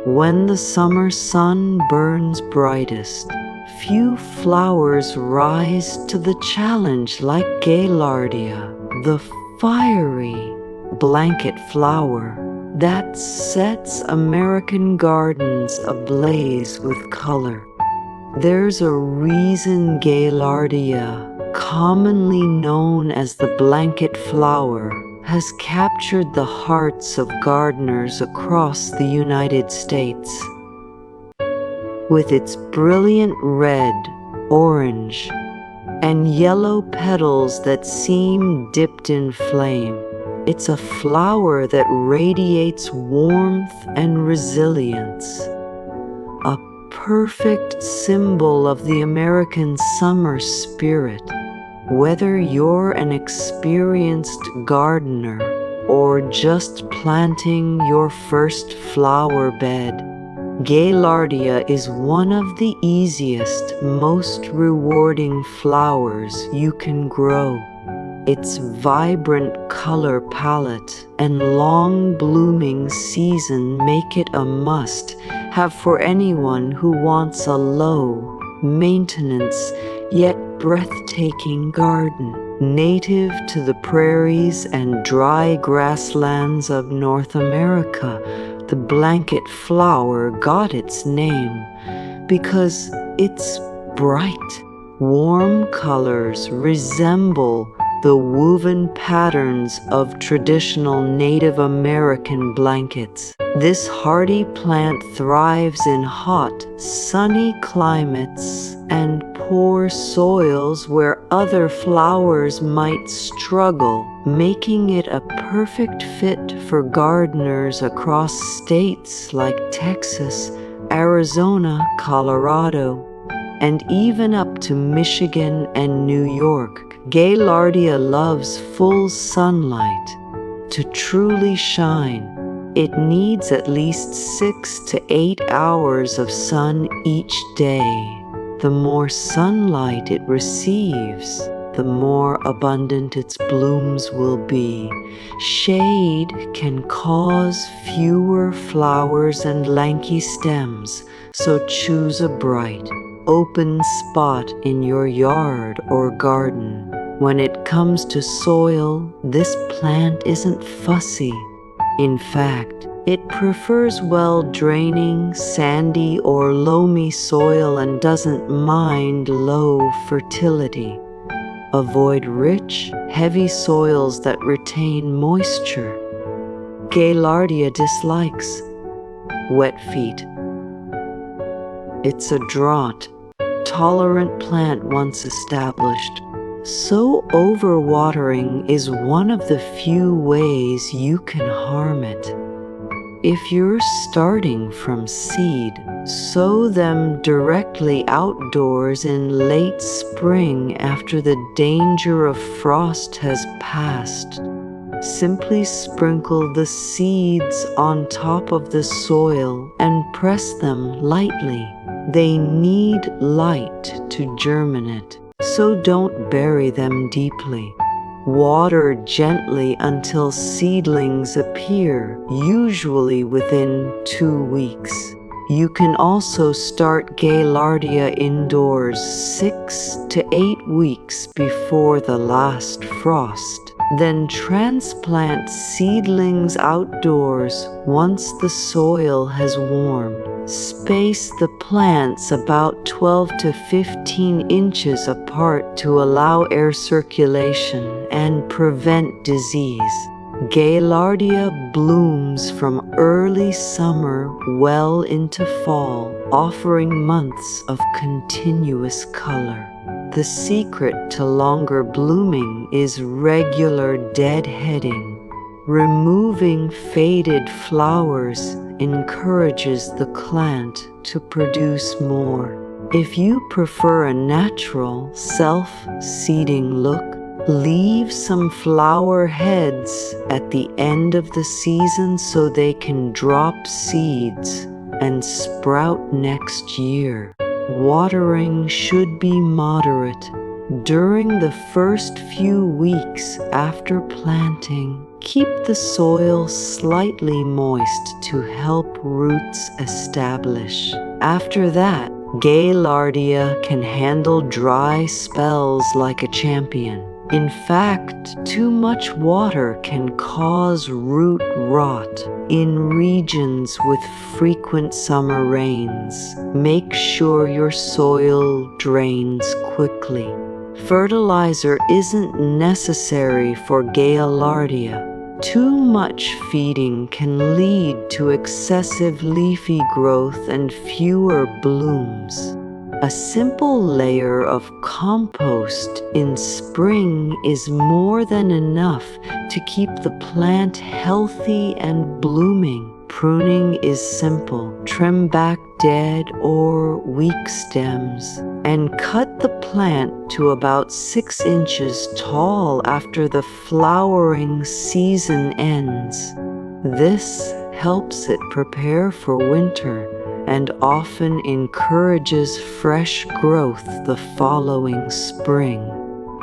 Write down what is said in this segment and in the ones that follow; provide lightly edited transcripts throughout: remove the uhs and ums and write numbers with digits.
When the summer sun burns brightest, few flowers rise to the challenge like Gaillardia, the fiery blanket flower that sets American gardens ablaze with color. There's a reason Gaillardia, commonly known as the blanket flower, has captured the hearts of gardeners across the United States. With its brilliant red, orange, and yellow petals that seem dipped in flame, it's a flower that radiates warmth and resilience, a perfect symbol of the American summer spirit. Whether you're an experienced gardener or just planting your first flower bed, Gaillardia is one of the easiest, most rewarding flowers you can grow. Its vibrant color palette and long blooming season make it a must-have for anyone who wants a low-maintenance yet breathtaking garden. Native to the prairies and dry grasslands of North America, the blanket flower got its name because its bright, warm colors resemble the woven patterns of traditional Native American blankets. This hardy plant thrives in hot, sunny climates and poor soils where other flowers might struggle, making it a perfect fit for gardeners across states like Texas, Arizona, Colorado, and even up to Michigan and New York. Gaillardia loves full sunlight. To truly shine, it needs at least 6 to 8 hours of sun each day. The more sunlight it receives, the more abundant its blooms will be. Shade can cause fewer flowers and lanky stems, so choose a bright, open spot in your yard or garden. When it comes to soil, this plant isn't fussy. In fact, it prefers well-draining, sandy or loamy soil and doesn't mind low fertility. Avoid rich, heavy soils that retain moisture. Gaillardia dislikes wet feet. It's a drought-tolerant plant once established, so overwatering is one of the few ways you can harm it. If you're starting from seed, sow them directly outdoors in late spring after the danger of frost has passed. Simply sprinkle the seeds on top of the soil and press them lightly. They need light to germinate, so don't bury them deeply. Water gently until seedlings appear, usually within 2 weeks. You can also start Gaillardia indoors 6 to 8 weeks before the last frost. Then transplant seedlings outdoors once the soil has warmed. Space the plants about 12 to 15 inches apart to allow air circulation and prevent disease. Gaillardia blooms from early summer well into fall, offering months of continuous color. The secret to longer blooming is regular deadheading. Removing faded flowers encourages the plant to produce more. If you prefer a natural, self-seeding look, leave some flower heads at the end of the season so they can drop seeds and sprout next year. Watering should be moderate. During the first few weeks after planting, Keep the soil slightly moist to help roots establish. After that, Gaillardia can handle dry spells like a champion. In fact, too much water can cause root rot. In regions with frequent summer rains, make sure your soil drains quickly. Fertilizer isn't necessary for Gaillardia. Too much feeding can lead to excessive leafy growth and fewer blooms. A simple layer of compost in spring is more than enough to keep the plant healthy and blooming. Pruning is simple. Trim back dead or weak stems and cut the plant to about 6 inches tall after the flowering season ends. This helps it prepare for winter and often encourages fresh growth the following spring.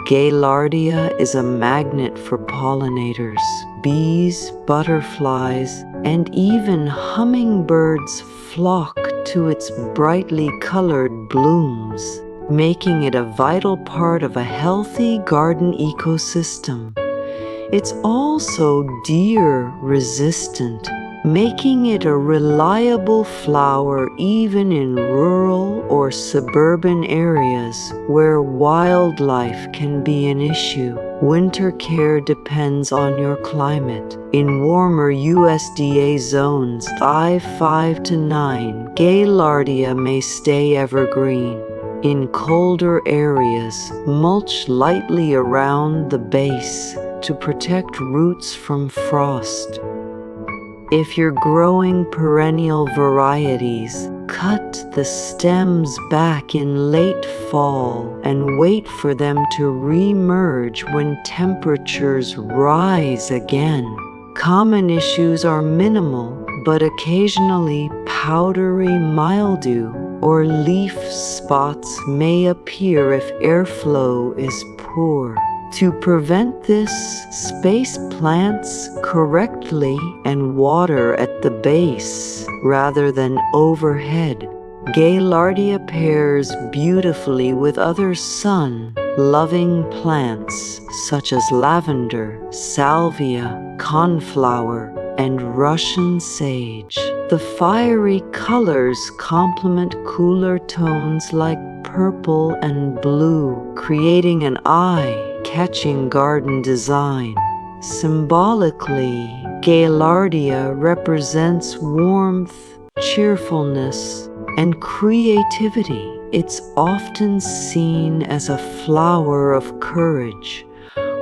Gaillardia is a magnet for pollinators. Bees, butterflies, and even hummingbirds flock to its brightly colored blooms, making it a vital part of a healthy garden ecosystem. It's also deer-resistant, making it a reliable flower even in rural or suburban areas where wildlife can be an issue. Winter care depends on your climate. In warmer USDA zones 5 to 9, Gaillardia may stay evergreen. In colder areas, mulch lightly around the base to protect roots from frost. If you're growing perennial varieties, cut the stems back in late fall and wait for them to re-emerge when temperatures rise again. Common issues are minimal, but occasionally powdery mildew or leaf spots may appear if airflow is poor. To prevent this, space plants correctly and water at the base rather than overhead. Gaillardia pairs beautifully with other sun-loving plants such as lavender, salvia, coneflower, and Russian sage. The fiery colors complement cooler tones like purple and blue, creating an eye-catching garden design. Symbolically, Gaillardia represents warmth, cheerfulness, and creativity. It's often seen as a flower of courage,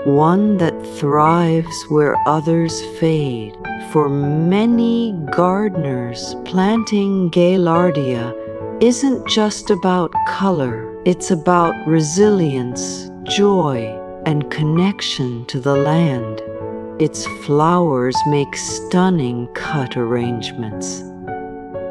one that thrives where others fade. For many gardeners, planting Gaillardia isn't just about color, it's about resilience, joy, and connection to the land. Its flowers make stunning cut arrangements.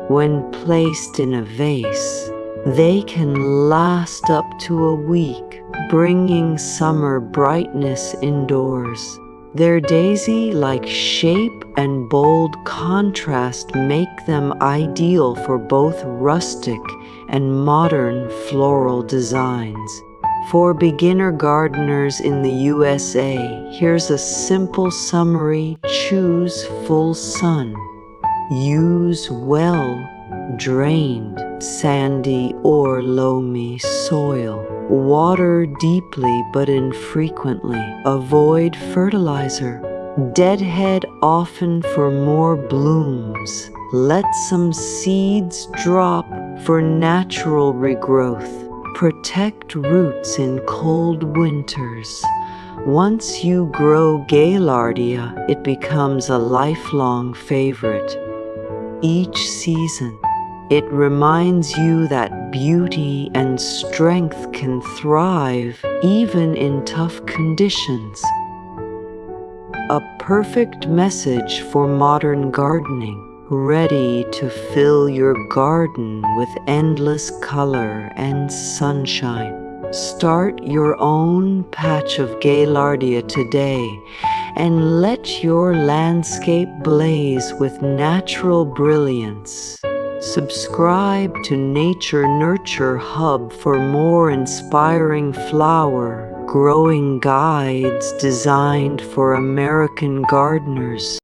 When placed in a vase, they can last up to a week, bringing summer brightness indoors. Their daisy-like shape and bold contrast make them ideal for both rustic and modern floral designs. For beginner gardeners in the USA, here's a simple summary: choose full sun. Use well-drained, sandy or loamy soil. Water deeply but infrequently. Avoid fertilizer. Deadhead often for more blooms. Let some seeds drop for natural regrowth. Protect roots in cold winters. Once you grow Gaillardia, it becomes a lifelong favorite. Each season, it reminds you that beauty and strength can thrive even in tough conditions. A perfect message for modern gardening, ready to fill your garden with endless color and sunshine. Start your own patch of Gaillardia today and let your landscape blaze with natural brilliance. Subscribe to Nature Nurture Hub for more inspiring flower growing guides designed for American gardeners.